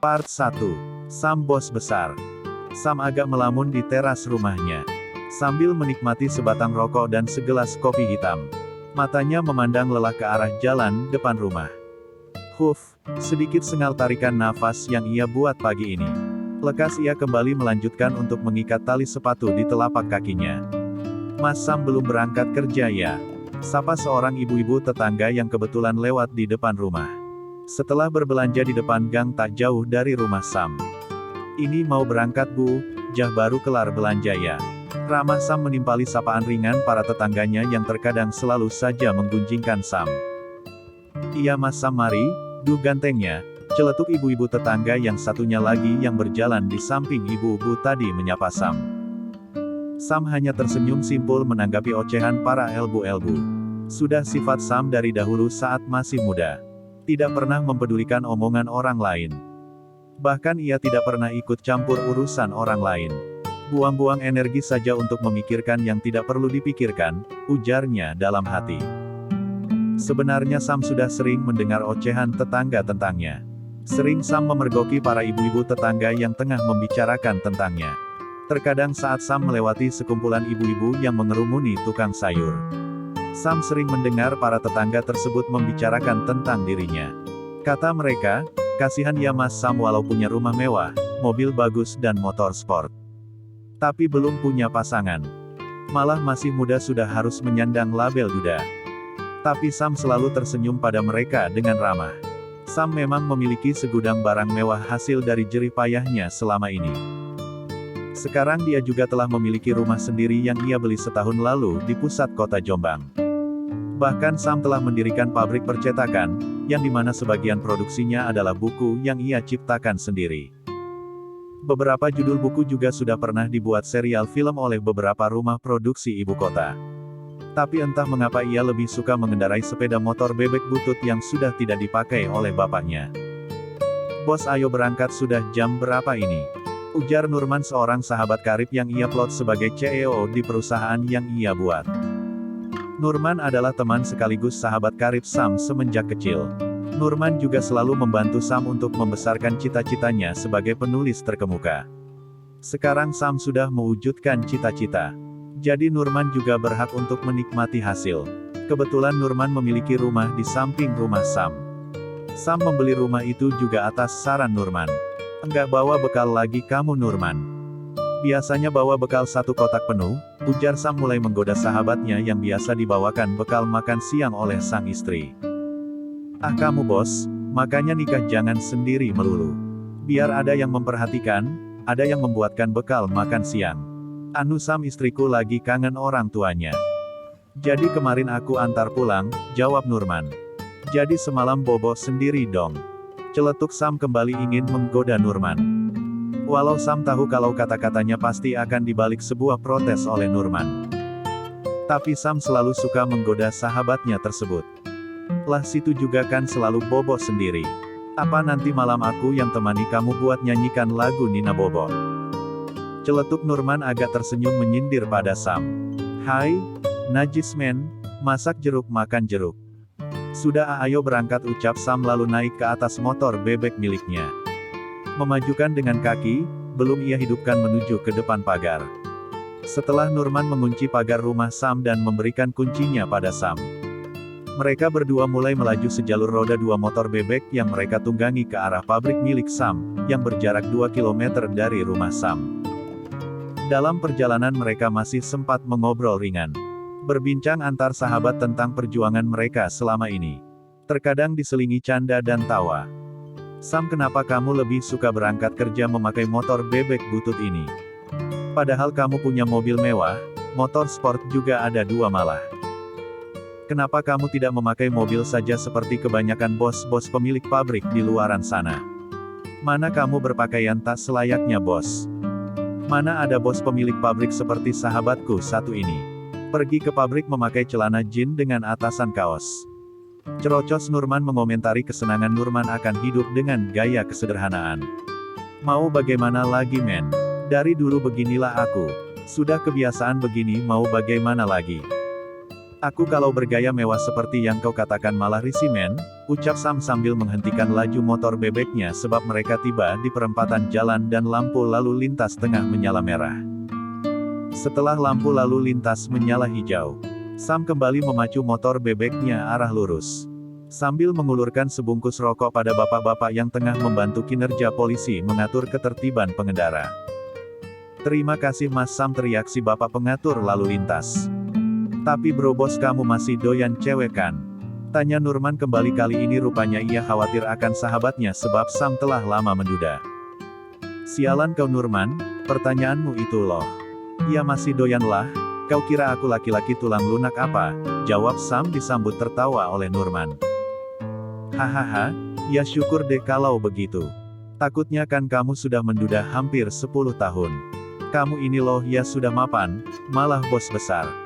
Part 1. Sam Bos Besar. Sam agak melamun di teras rumahnya. Sambil menikmati sebatang rokok dan segelas kopi hitam. Matanya memandang lelah ke arah jalan depan rumah. Sedikit sengal tarikan nafas yang ia buat pagi ini. Lekas ia kembali melanjutkan untuk mengikat tali sepatu di telapak kakinya. Mas Sam belum berangkat kerja ya? Sapa seorang ibu-ibu tetangga yang kebetulan lewat di depan rumah. Setelah berbelanja di depan gang tak jauh dari rumah Sam. Ini mau berangkat bu, jah baru kelar belanja ya. Ramah Sam menimpali sapaan ringan para tetangganya yang terkadang selalu saja menggunjingkan Sam. Iya Mas Sam mari, duh gantengnya, celetuk ibu-ibu tetangga yang satunya lagi yang berjalan di samping ibu-ibu tadi menyapa Sam. Sam hanya tersenyum simpul menanggapi ocehan para elbu-elbu. Sudah sifat Sam dari dahulu saat masih muda. Tidak pernah mempedulikan omongan orang lain. Bahkan ia tidak pernah ikut campur urusan orang lain. Buang-buang energi saja untuk memikirkan yang tidak perlu dipikirkan, ujarnya dalam hati. Sebenarnya Sam sudah sering mendengar ocehan tetangga tentangnya. Sering Sam memergoki para ibu-ibu tetangga yang tengah membicarakan tentangnya. Terkadang saat Sam melewati sekumpulan ibu-ibu yang mengerumuni tukang sayur. Sam sering mendengar para tetangga tersebut membicarakan tentang dirinya. Kata mereka, kasihan ya Mas Sam walau punya rumah mewah, mobil bagus dan motor sport. Tapi belum punya pasangan. Malah masih muda sudah harus menyandang label duda. Tapi Sam selalu tersenyum pada mereka dengan ramah. Sam memang memiliki segudang barang mewah hasil dari jerih payahnya selama ini. Sekarang dia juga telah memiliki rumah sendiri yang ia beli setahun lalu di pusat kota Jombang. Bahkan Sam telah mendirikan pabrik percetakan, yang dimana sebagian produksinya adalah buku yang ia ciptakan sendiri. Beberapa judul buku juga sudah pernah dibuat serial film oleh beberapa rumah produksi ibu kota. Tapi entah mengapa ia lebih suka mengendarai sepeda motor bebek butut yang sudah tidak dipakai oleh bapaknya. Bos ayo berangkat sudah jam berapa ini? Ujar Nurman seorang sahabat karib yang ia plot sebagai CEO di perusahaan yang ia buat. Nurman adalah teman sekaligus sahabat karib Sam semenjak kecil. Nurman juga selalu membantu Sam untuk membesarkan cita-citanya sebagai penulis terkemuka. Sekarang Sam sudah mewujudkan cita-cita. Jadi Nurman juga berhak untuk menikmati hasil. Kebetulan Nurman memiliki rumah di samping rumah Sam. Sam membeli rumah itu juga atas saran Nurman. Enggak bawa bekal lagi kamu Nurman. Biasanya bawa bekal satu kotak penuh, ujar Sam mulai menggoda sahabatnya yang biasa dibawakan bekal makan siang oleh sang istri. Ah kamu bos, makanya nikah jangan sendiri melulu. Biar ada yang memperhatikan, ada yang membuatkan bekal makan siang. Anu Sam istriku lagi kangen orang tuanya. Jadi kemarin aku antar pulang, jawab Nurman. Jadi semalam bobo sendiri dong. Celetuk Sam kembali ingin menggoda Nurman. Walau Sam tahu kalau kata-katanya pasti akan dibalik sebuah protes oleh Nurman. Tapi Sam selalu suka menggoda sahabatnya tersebut. Lah situ juga kan selalu bobo sendiri. Apa nanti malam aku yang temani kamu buat nyanyikan lagu Nina Bobo? Celetuk Nurman agak tersenyum menyindir pada Sam. Hai, najis men, masak jeruk makan jeruk. Sudah ayo berangkat ucap Sam lalu naik ke atas motor bebek miliknya. Memajukan dengan kaki, belum ia hidupkan menuju ke depan pagar. Setelah Nurman mengunci pagar rumah Sam dan memberikan kuncinya pada Sam. Mereka berdua mulai melaju sejalur roda dua motor bebek yang mereka tunggangi ke arah pabrik milik Sam, yang berjarak 2 km dari rumah Sam. Dalam perjalanan mereka masih sempat mengobrol ringan. Berbincang antar sahabat tentang perjuangan mereka selama ini. Terkadang diselingi canda dan tawa. Sam kenapa kamu lebih suka berangkat kerja memakai motor bebek butut ini? Padahal kamu punya mobil mewah, motor sport juga ada 2 malah. Kenapa kamu tidak memakai mobil saja seperti kebanyakan bos-bos pemilik pabrik di luaran sana? Mana kamu berpakaian tak selayaknya bos? Mana ada bos pemilik pabrik seperti sahabatku satu ini? Pergi ke pabrik memakai celana jeans dengan atasan kaos. Cerocos Nurman mengomentari kesenangan Nurman akan hidup dengan gaya kesederhanaan. Mau bagaimana lagi men? Dari dulu beginilah aku. Sudah kebiasaan begini mau bagaimana lagi? Aku kalau bergaya mewah seperti yang kau katakan malah risih men, ucap Sam sambil menghentikan laju motor bebeknya sebab mereka tiba di perempatan jalan dan lampu lalu lintas tengah menyala merah. Setelah lampu lalu lintas menyala hijau, Sam kembali memacu motor bebeknya arah lurus. Sambil mengulurkan sebungkus rokok pada bapak-bapak yang tengah membantu kinerja polisi mengatur ketertiban pengendara. Terima kasih Mas Sam, teriak si bapak pengatur lalu lintas. Tapi bro bos, kamu masih doyan cewek kan? Tanya Nurman kembali, kali ini rupanya ia khawatir akan sahabatnya sebab Sam telah lama menduda. Sialan kau Nurman, pertanyaanmu itu loh. Ya masih doyan lah, kau kira aku laki-laki tulang lunak apa? Jawab Sam disambut tertawa oleh Nurman. Hahaha, ya syukur deh kalau begitu. Takutnya kan kamu sudah menduda hampir 10 tahun. Kamu ini loh ya sudah mapan, malah bos besar.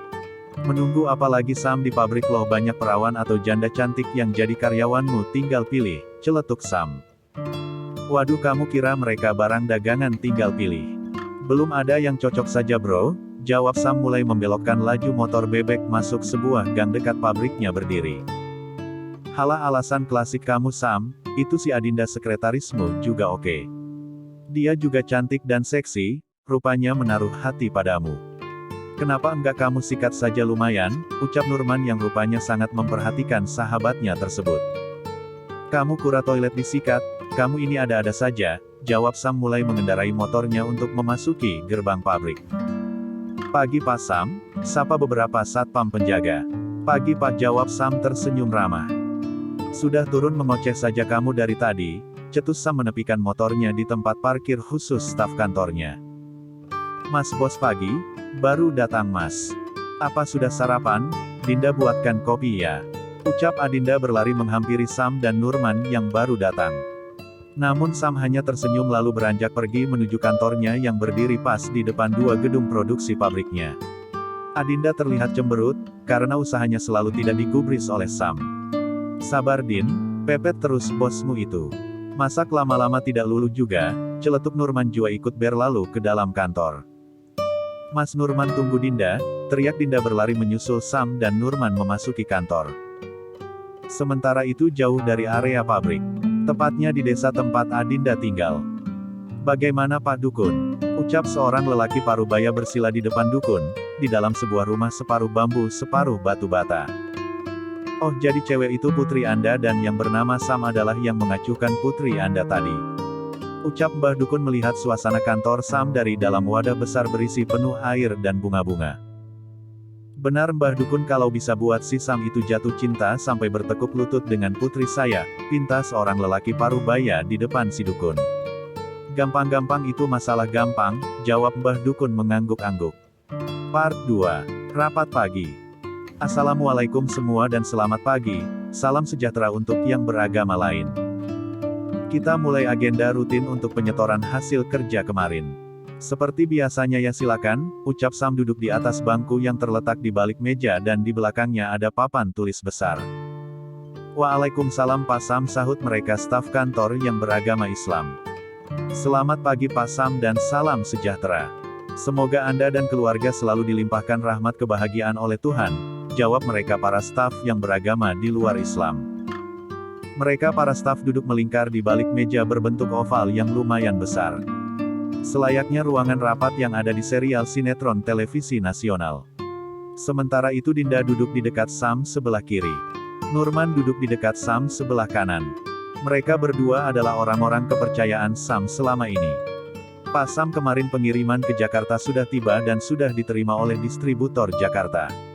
Menunggu apa lagi Sam, di pabrik loh banyak perawan atau janda cantik yang jadi karyawanmu, tinggal pilih, celetuk Sam. Waduh, kamu kira mereka barang dagangan, tinggal pilih. Belum ada yang cocok saja bro, jawab Sam mulai membelokkan laju motor bebek masuk sebuah gang dekat pabriknya berdiri. Halah, alasan klasik kamu Sam, itu si Adinda sekretarismu juga oke. Dia juga cantik dan seksi, rupanya menaruh hati padamu. Kenapa enggak kamu sikat saja lumayan, ucap Nurman yang rupanya sangat memperhatikan sahabatnya tersebut. Kamu kura toilet disikat, kamu ini ada-ada saja, jawab Sam mulai mengendarai motornya untuk memasuki gerbang pabrik. Pagi Pak Sam, sapa beberapa satpam penjaga. Pagi Pak, jawab Sam tersenyum ramah. Sudah turun mengoceh saja kamu dari tadi, cetus Sam menepikan motornya di tempat parkir khusus staf kantornya. Mas bos, pagi, baru datang mas. Apa sudah sarapan? Dinda buatkan kopi ya. Ucap Adinda berlari menghampiri Sam dan Nurman yang baru datang. Namun Sam hanya tersenyum lalu beranjak pergi menuju kantornya yang berdiri pas di depan dua gedung produksi pabriknya. Adinda terlihat cemberut, karena usahanya selalu tidak digubris oleh Sam. Sabar Din, pepet terus bosmu itu. Masak lama-lama tidak luluh juga, celetuk Nurman juga ikut berlalu ke dalam kantor. Mas Nurman, tunggu Dinda, teriak Dinda berlari menyusul Sam dan Nurman memasuki kantor. Sementara itu jauh dari area pabrik, tepatnya di desa tempat Adinda tinggal. Bagaimana Pak Dukun? Ucap seorang lelaki parubaya bersila di depan dukun, di dalam sebuah rumah separuh bambu separuh batu bata. Oh, jadi cewek itu putri Anda dan yang bernama Sam adalah yang mengacuhkan putri Anda tadi. Ucap Mbah Dukun melihat suasana kantor Sam dari dalam wadah besar berisi penuh air dan bunga-bunga. Benar Mbah Dukun, kalau bisa buat si Sam itu jatuh cinta sampai bertekuk lutut dengan putri saya, pinta seorang lelaki parubaya di depan si Dukun. Gampang-gampang itu masalah gampang, jawab Mbah Dukun mengangguk-angguk. Part 2. Rapat pagi. Assalamualaikum semua dan selamat pagi, salam sejahtera untuk yang beragama lain. Kita mulai agenda rutin untuk penyetoran hasil kerja kemarin. Seperti biasanya ya silakan, ucap Sam duduk di atas bangku yang terletak di balik meja dan di belakangnya ada papan tulis besar. Waalaikumsalam Pak Sam, sahut mereka staf kantor yang beragama Islam. Selamat pagi Pak Sam dan salam sejahtera. Semoga Anda dan keluarga selalu dilimpahkan rahmat kebahagiaan oleh Tuhan, jawab mereka para staf yang beragama di luar Islam. Mereka para staf duduk melingkar di balik meja berbentuk oval yang lumayan besar. Selayaknya ruangan rapat yang ada di serial sinetron televisi nasional. Sementara itu Dinda duduk di dekat Sam sebelah kiri. Nurman duduk di dekat Sam sebelah kanan. Mereka berdua adalah orang-orang kepercayaan Sam selama ini. Pak Sam, kemarin pengiriman ke Jakarta sudah tiba dan sudah diterima oleh distributor Jakarta.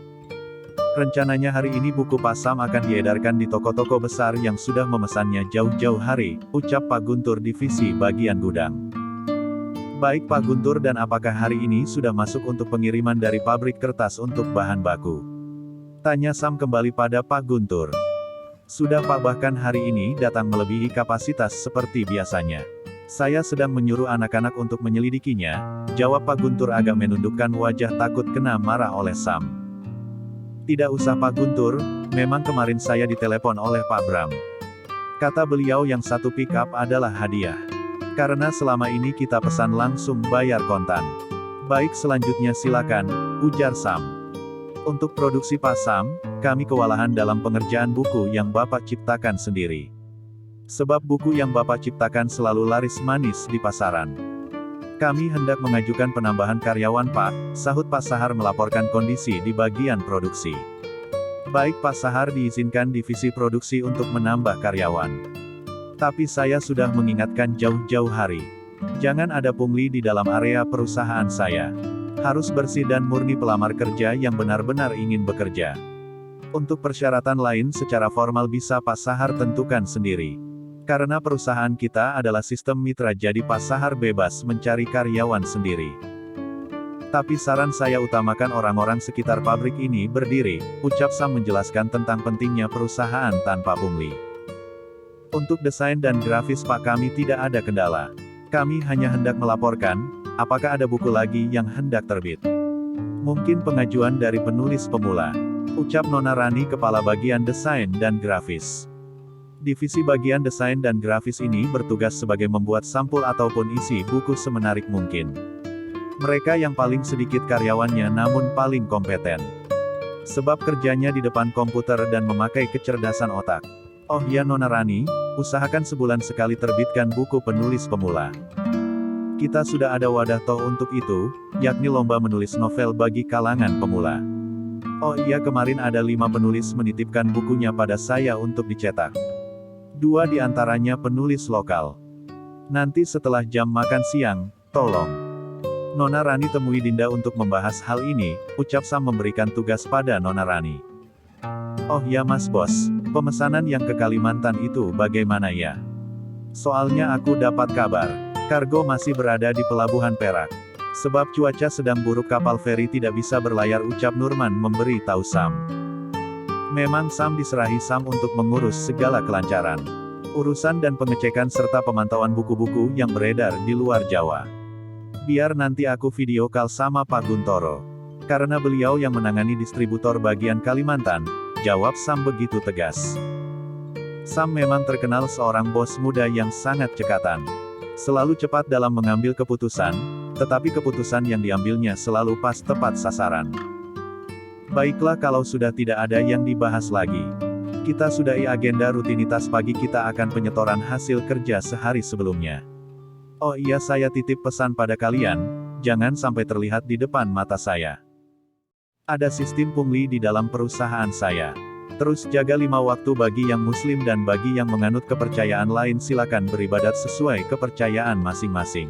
Rencananya hari ini buku Pak Sam akan diedarkan di toko-toko besar yang sudah memesannya jauh-jauh hari, ucap Pak Guntur divisi bagian gudang. Baik Pak Guntur, dan apakah hari ini sudah masuk untuk pengiriman dari pabrik kertas untuk bahan baku? Tanya Sam kembali pada Pak Guntur. Sudah Pak, bahkan hari ini datang melebihi kapasitas seperti biasanya. Saya sedang menyuruh anak-anak untuk menyelidikinya, jawab Pak Guntur agak menundukkan wajah takut kena marah oleh Sam. Tidak usah Pak Guntur, memang kemarin saya ditelepon oleh Pak Bram. Kata beliau yang satu pick up adalah hadiah. Karena selama ini kita pesan langsung bayar kontan. Baik, selanjutnya silakan, ujar Sam. Untuk produksi Pak Sam, kami kewalahan dalam pengerjaan buku yang Bapak ciptakan sendiri. Sebab buku yang Bapak ciptakan selalu laris manis di pasaran. Kami hendak mengajukan penambahan karyawan Pak, sahut Pak Sahar melaporkan kondisi di bagian produksi. Baik Pak Sahar, diizinkan divisi produksi untuk menambah karyawan. Tapi saya sudah mengingatkan jauh-jauh hari. Jangan ada pungli di dalam area perusahaan saya. Harus bersih dan murni pelamar kerja yang benar-benar ingin bekerja. Untuk persyaratan lain secara formal bisa Pak Sahar tentukan sendiri. Karena perusahaan kita adalah sistem mitra, jadi Pak Sahar bebas mencari karyawan sendiri. Tapi saran saya utamakan orang-orang sekitar pabrik ini berdiri, ucap Sam menjelaskan tentang pentingnya perusahaan tanpa pungli. Untuk desain dan grafis Pak, kami tidak ada kendala. Kami hanya hendak melaporkan, apakah ada buku lagi yang hendak terbit. Mungkin pengajuan dari penulis pemula, ucap Nona Rani, kepala bagian desain dan grafis. Divisi bagian desain dan grafis ini bertugas sebagai membuat sampul ataupun isi buku semenarik mungkin. Mereka yang paling sedikit karyawannya namun paling kompeten. Sebab kerjanya di depan komputer dan memakai kecerdasan otak. Oh ya Nona Rani, usahakan sebulan sekali terbitkan buku penulis pemula. Kita sudah ada wadah toh untuk itu, yakni lomba menulis novel bagi kalangan pemula. Oh iya, kemarin ada 5 penulis menitipkan bukunya pada saya untuk dicetak. 2 di antaranya penulis lokal. Nanti setelah jam makan siang, tolong Nona Rani temui Dinda untuk membahas hal ini, ucap Sam memberikan tugas pada Nona Rani. Oh ya Mas Bos, pemesanan yang ke Kalimantan itu bagaimana ya? Soalnya aku dapat kabar, kargo masih berada di Pelabuhan Perak. Sebab cuaca sedang buruk, kapal feri tidak bisa berlayar, ucap Nurman memberi tahu Sam. Memang Sam diserahi Sam untuk mengurus segala kelancaran. Urusan dan pengecekan serta pemantauan buku-buku yang beredar di luar Jawa. Biar nanti aku video call sama Pak Guntoro. Karena beliau yang menangani distributor bagian Kalimantan, jawab Sam begitu tegas. Sam memang terkenal seorang bos muda yang sangat cekatan. Selalu cepat dalam mengambil keputusan, tetapi keputusan yang diambilnya selalu pas, tepat sasaran. Baiklah, kalau sudah tidak ada yang dibahas lagi. Kita sudahi agenda rutinitas pagi, kita akan penyetoran hasil kerja sehari sebelumnya. Oh iya, saya titip pesan pada kalian, jangan sampai terlihat di depan mata saya. Ada sistem pungli di dalam perusahaan saya. Terus jaga 5 waktu bagi yang muslim dan bagi yang menganut kepercayaan lain silakan beribadat sesuai kepercayaan masing-masing.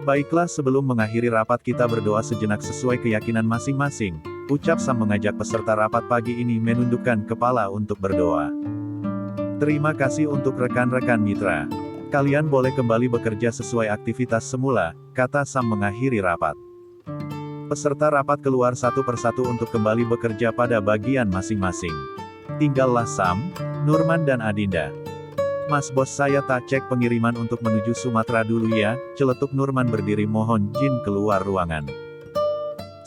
Baiklah, sebelum mengakhiri rapat kita berdoa sejenak sesuai keyakinan masing-masing, ucap Sam mengajak peserta rapat pagi ini menundukkan kepala untuk berdoa. Terima kasih untuk rekan-rekan mitra. Kalian boleh kembali bekerja sesuai aktivitas semula, kata Sam mengakhiri rapat. Peserta rapat keluar satu persatu untuk kembali bekerja pada bagian masing-masing. Tinggallah Sam, Nurman dan Adinda. Mas Bos, saya tak cek pengiriman untuk menuju Sumatera dulu ya, celetuk Nurman berdiri mohon jin keluar ruangan.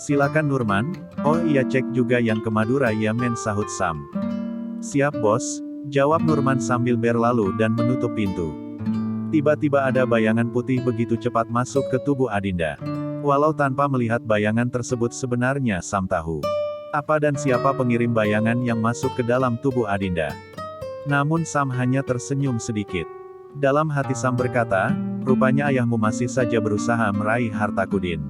Silakan Nurman. Oh iya, cek juga yang ke Madura ya men, sahut Sam. Siap Bos, jawab Nurman sambil berlalu dan menutup pintu. Tiba-tiba ada bayangan putih begitu cepat masuk ke tubuh Adinda. Walau tanpa melihat bayangan tersebut, sebenarnya Sam tahu apa dan siapa pengirim bayangan yang masuk ke dalam tubuh Adinda. Namun Sam hanya tersenyum sedikit. Dalam hati Sam berkata, rupanya ayahmu masih saja berusaha meraih hartaku Din.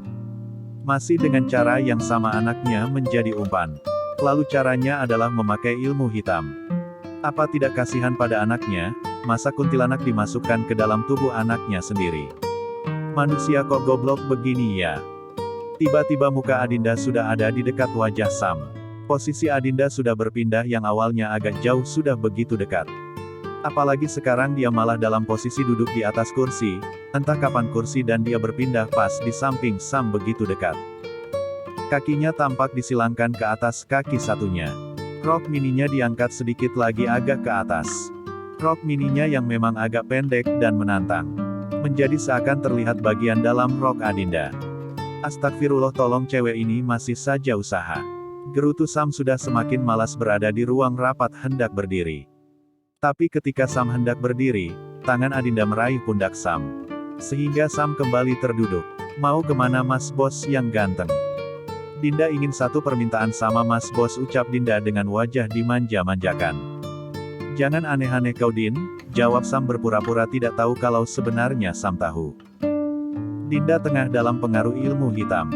Masih dengan cara yang sama anaknya menjadi umpan. Lalu caranya adalah memakai ilmu hitam. Apa tidak kasihan pada anaknya? Masa kuntilanak dimasukkan ke dalam tubuh anaknya sendiri? Manusia kok goblok begini ya? Tiba-tiba muka Adinda sudah ada di dekat wajah Sam. Posisi Adinda sudah berpindah, yang awalnya agak jauh sudah begitu dekat. Apalagi sekarang dia malah dalam posisi duduk di atas kursi, entah kapan kursi dan dia berpindah pas di samping Sam begitu dekat. Kakinya tampak disilangkan ke atas kaki satunya. Rok mininya diangkat sedikit lagi agak ke atas. Rok mininya yang memang agak pendek dan menantang. Menjadi seakan terlihat bagian dalam rok Adinda. Astagfirullah, tolong cewek ini masih saja usaha. Gerutu Sam sudah semakin malas berada di ruang rapat hendak berdiri. Tapi ketika Sam hendak berdiri, tangan Adinda meraih pundak Sam. Sehingga Sam kembali terduduk. Mau kemana Mas Bos yang ganteng? Dinda ingin satu permintaan sama Mas Bos, ucap Dinda dengan wajah dimanja-manjakan. Jangan aneh-aneh kau Din, jawab Sam berpura-pura tidak tahu kalau sebenarnya Sam tahu. Dinda tengah dalam pengaruh ilmu hitam.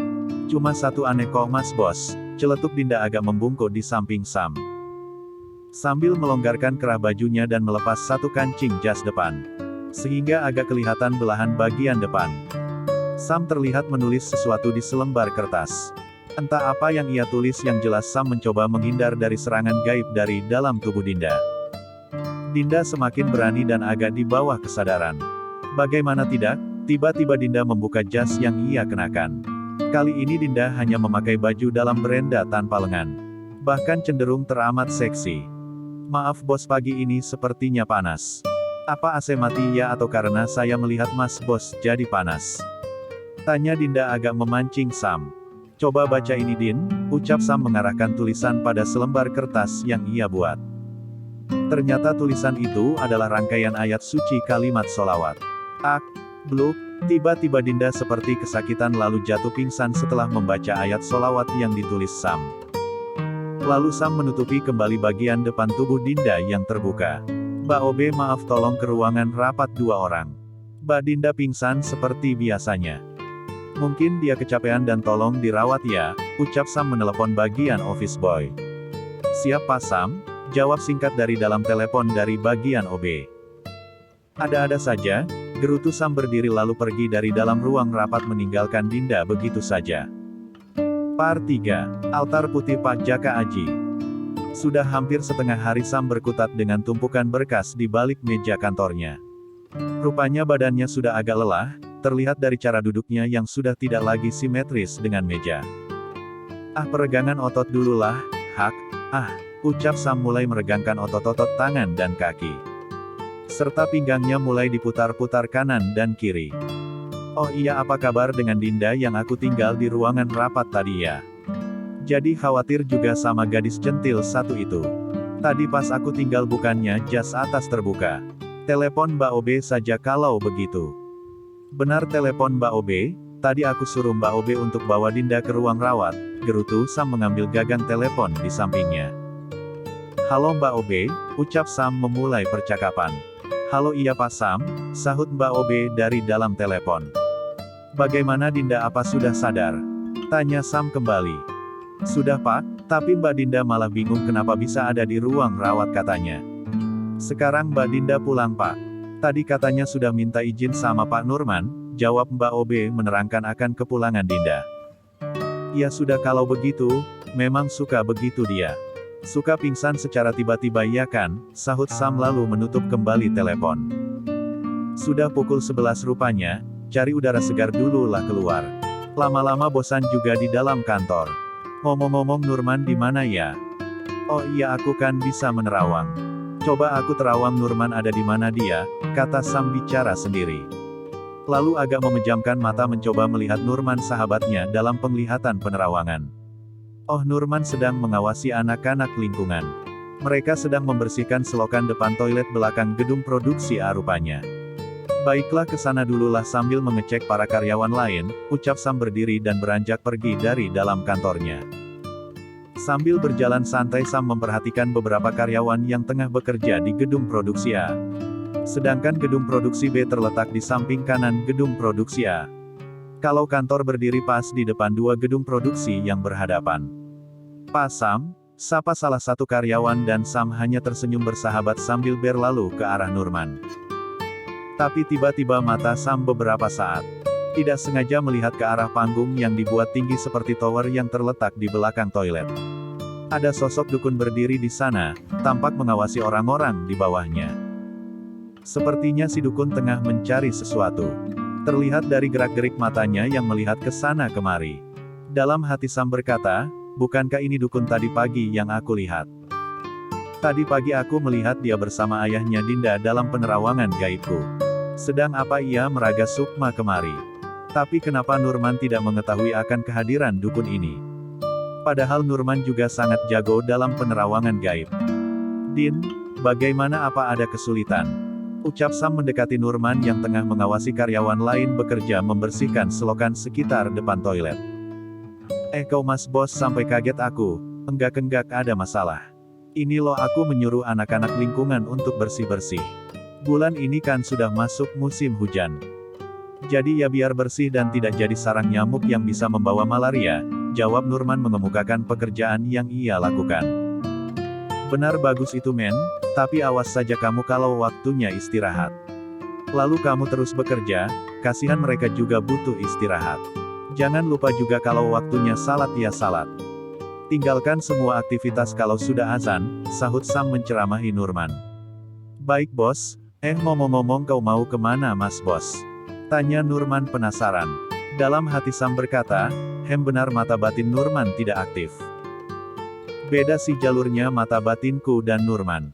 Cuma satu aneh kok Mas Bos, celetuk Dinda agak membungkuk di samping Sam. Sambil melonggarkan kerah bajunya dan melepas satu kancing jas depan. Sehingga agak kelihatan belahan bagian depan. Sam terlihat menulis sesuatu di selembar kertas. Entah apa yang ia tulis, yang jelas Sam mencoba menghindar dari serangan gaib dari dalam tubuh Dinda. Dinda semakin berani dan agak di bawah kesadaran. Bagaimana tidak, tiba-tiba Dinda membuka jas yang ia kenakan. Kali ini Dinda hanya memakai baju dalam berenda tanpa lengan. Bahkan cenderung teramat seksi. Maaf bos, pagi ini sepertinya panas. Apa AC mati ya atau karena saya melihat Mas Bos jadi panas? Tanya Dinda agak memancing Sam. Coba baca ini Din, ucap Sam mengarahkan tulisan pada selembar kertas yang ia buat. Ternyata tulisan itu adalah rangkaian ayat suci kalimat sholawat. Bluk, tiba-tiba Dinda seperti kesakitan lalu jatuh pingsan setelah membaca ayat sholawat yang ditulis Sam. Lalu Sam menutupi kembali bagian depan tubuh Dinda yang terbuka. Mbak Obe maaf tolong ke ruangan rapat 2 orang. Mbak Dinda pingsan seperti biasanya. Mungkin dia kecapean dan tolong dirawat ya, ucap Sam menelepon bagian office boy. Siap Pak Sam, jawab singkat dari dalam telepon dari bagian OB. Ada-ada saja, gerutu Sam berdiri lalu pergi dari dalam ruang rapat meninggalkan Dinda begitu saja. Part 3, Altar Putih Pak Jaka Aji. Sudah hampir setengah hari Sam berkutat dengan tumpukan berkas di balik meja kantornya. Rupanya badannya sudah agak lelah, terlihat dari cara duduknya yang sudah tidak lagi simetris dengan meja. Peregangan otot dululah, ucap Sam mulai meregangkan otot-otot tangan dan kaki. Serta pinggangnya mulai diputar-putar kanan dan kiri. Oh iya, apa kabar dengan Dinda yang aku tinggal di ruangan rapat tadi ya? Jadi khawatir juga sama gadis centil satu itu. Tadi pas aku tinggal bukannya jas atas terbuka. Telepon Mbak Obe saja kalau begitu. Benar telepon Mbak Obe, tadi aku suruh Mbak Obe untuk bawa Dinda ke ruang rawat, gerutu Sam mengambil gagang telepon di sampingnya. Halo Mbak Obe, ucap Sam memulai percakapan. Halo iya Pak Sam, sahut Mbak Obe dari dalam telepon. Bagaimana Dinda, apa sudah sadar? Tanya Sam kembali. Sudah Pak, tapi Mbak Dinda malah bingung kenapa bisa ada di ruang rawat katanya. Sekarang Mbak Dinda pulang Pak. Tadi katanya sudah minta izin sama Pak Nurman, jawab Mbak Obe menerangkan akan kepulangan Dinda. Ya sudah kalau begitu, memang suka begitu dia. Suka pingsan secara tiba-tiba ya kan, sahut Sam lalu menutup kembali telepon. Sudah pukul 11 rupanya, cari udara segar dulu lah keluar. Lama-lama bosan juga di dalam kantor. Ngomong-ngomong Nurman di mana ya? Oh iya aku kan bisa menerawang. Coba aku terawang Nurman ada di mana dia, kata Sam bicara sendiri. Lalu agak memejamkan mata mencoba melihat Nurman sahabatnya dalam penglihatan penerawangan. Oh Nurman sedang mengawasi anak-anak lingkungan. Mereka sedang membersihkan selokan depan toilet belakang gedung produksi rupanya. Baiklah kesana dululah sambil mengecek para karyawan lain, ucap Sam berdiri dan beranjak pergi dari dalam kantornya. Sambil berjalan santai Sam memperhatikan beberapa karyawan yang tengah bekerja di gedung produksi A. Sedangkan gedung produksi B terletak di samping kanan gedung produksi A. Kalau kantor berdiri pas di depan 2 gedung produksi yang berhadapan. Pak Sam, sapa salah satu karyawan dan Sam hanya tersenyum bersahabat sambil berlalu ke arah Nurman. Tapi tiba-tiba mata Sam beberapa saat tidak sengaja melihat ke arah panggung yang dibuat tinggi seperti tower yang terletak di belakang toilet. Ada sosok dukun berdiri di sana, tampak mengawasi orang-orang di bawahnya. Sepertinya si dukun tengah mencari sesuatu. Terlihat dari gerak-gerik matanya yang melihat ke sana kemari. Dalam hati Sam berkata, bukankah ini dukun tadi pagi yang aku lihat? Tadi pagi aku melihat dia bersama ayahnya Dinda dalam penerawangan gaibku. Sedang apa ia meraga sukma kemari? Tapi kenapa Nurman tidak mengetahui akan kehadiran dukun ini? Padahal Nurman juga sangat jago dalam penerawangan gaib. Din, bagaimana, apa ada kesulitan? Ucap Sam mendekati Nurman yang tengah mengawasi karyawan lain bekerja membersihkan selokan sekitar depan toilet. Kau Mas Bos, sampai kaget aku. Enggak ada masalah. Ini loh, aku menyuruh anak-anak lingkungan untuk bersih-bersih. Bulan ini kan sudah masuk musim hujan. Jadi ya biar bersih dan tidak jadi sarang nyamuk yang bisa membawa malaria, jawab Nurman mengemukakan pekerjaan yang ia lakukan. Benar, bagus itu men, tapi awas saja kamu kalau waktunya istirahat. Lalu kamu terus bekerja, kasihan mereka juga butuh istirahat. Jangan lupa juga kalau waktunya salat ya salat. Tinggalkan semua aktivitas kalau sudah azan, sahut Sam menceramahi Nurman. Baik bos, ngomong-ngomong kau mau kemana Mas Bos? Tanya Nurman penasaran. Dalam hati Sam berkata, benar mata batin Nurman tidak aktif. Beda sih jalurnya mata batinku dan Nurman.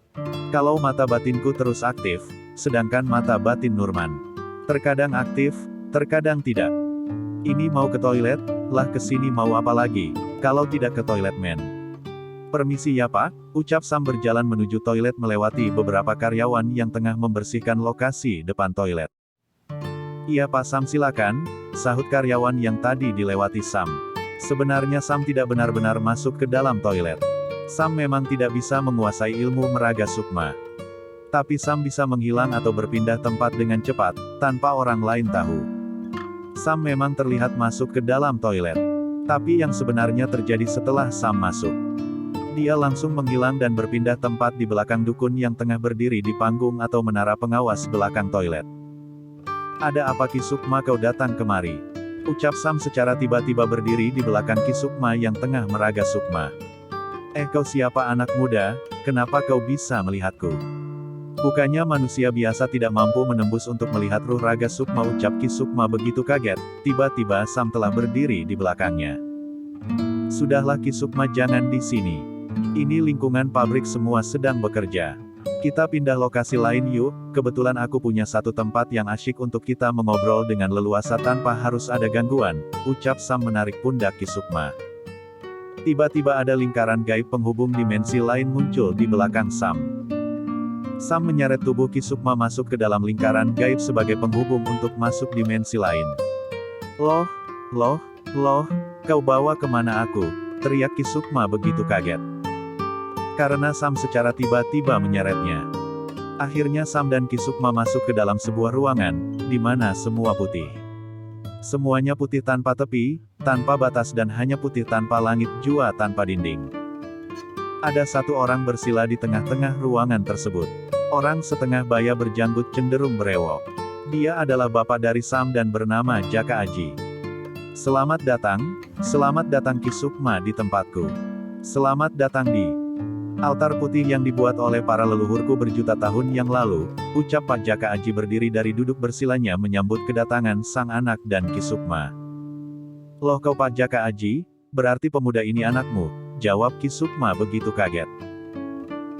Kalau mata batinku terus aktif, sedangkan mata batin Nurman terkadang aktif, terkadang tidak. Ini mau ke toilet, lah kesini mau apa lagi, kalau tidak ke toilet men. Permisi ya pak, ucap Sam berjalan menuju toilet melewati beberapa karyawan yang tengah membersihkan lokasi depan toilet. Iya pak Sam, silakan, sahut karyawan yang tadi dilewati Sam. Sebenarnya Sam tidak benar-benar masuk ke dalam toilet. Sam memang tidak bisa menguasai ilmu meraga sukma. Tapi Sam bisa menghilang atau berpindah tempat dengan cepat, tanpa orang lain tahu. Sam memang terlihat masuk ke dalam toilet. Tapi yang sebenarnya terjadi setelah Sam masuk. Dia langsung menghilang dan berpindah tempat di belakang dukun yang tengah berdiri di panggung atau menara pengawas belakang toilet. Ada apa Ki Sukma kau datang kemari? Ucap Sam secara tiba-tiba berdiri di belakang Ki Sukma yang tengah meraga sukma. Kau siapa anak muda, kenapa kau bisa melihatku? Bukannya manusia biasa tidak mampu menembus untuk melihat ruh raga sukma, ucap Ki Sukma begitu kaget, tiba-tiba Sam telah berdiri di belakangnya. Sudahlah Ki Sukma, jangan di sini. Ini lingkungan pabrik semua sedang bekerja. Kita pindah lokasi lain yuk, kebetulan aku punya satu tempat yang asyik untuk kita mengobrol dengan leluasa tanpa harus ada gangguan, ucap Sam menarik pundak Ki Sukma. Tiba-tiba ada lingkaran gaib penghubung dimensi lain muncul di belakang Sam. Sam menyeret tubuh Ki Sukma masuk ke dalam lingkaran gaib sebagai penghubung untuk masuk dimensi lain. Loh, kau bawa kemana aku? Teriak Ki Sukma begitu kaget. Karena Sam secara tiba-tiba menyeretnya. Akhirnya Sam dan Ki Sukma masuk ke dalam sebuah ruangan, di mana semua putih. Semuanya putih tanpa tepi, tanpa batas dan hanya putih tanpa langit jua tanpa dinding. Ada satu orang bersila di tengah-tengah ruangan tersebut. Orang setengah baya berjanggut cenderung berewok. Dia adalah bapak dari Sam dan bernama Jaka Aji. Selamat datang Ki Sukma di tempatku. Selamat datang di altar putih yang dibuat oleh para leluhurku berjuta tahun yang lalu, ucap Pak Jaka Aji berdiri dari duduk bersilanya menyambut kedatangan sang anak dan Ki Sukma. Loh kau Pak Jaka Aji, berarti pemuda ini anakmu, jawab Ki Sukma begitu kaget.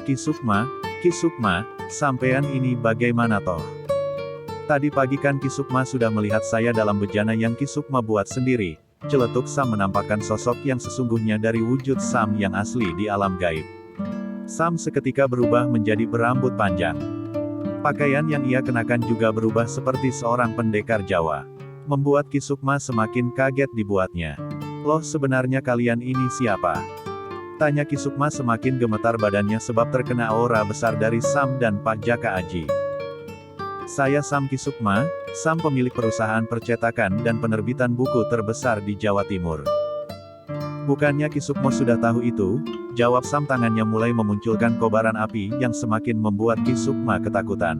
Ki Sukma, sampean ini bagaimana toh? Tadi pagi kan Ki Sukma sudah melihat saya dalam bejana yang Ki Sukma buat sendiri, celetuk Sam menampakkan sosok yang sesungguhnya dari wujud Sam yang asli di alam gaib. Sam seketika berubah menjadi berambut panjang. Pakaian yang ia kenakan juga berubah seperti seorang pendekar Jawa. Membuat Ki Sukma semakin kaget dibuatnya. Loh sebenarnya kalian ini siapa? Tanya Ki Sukma semakin gemetar badannya sebab terkena aura besar dari Sam dan Pak Jaka Aji. Saya Sam Ki Sukma, Sam pemilik perusahaan percetakan dan penerbitan buku terbesar di Jawa Timur. Bukannya Ki Sukma sudah tahu itu, jawab Sam, tangannya mulai memunculkan kobaran api yang semakin membuat Ki Sukma ketakutan.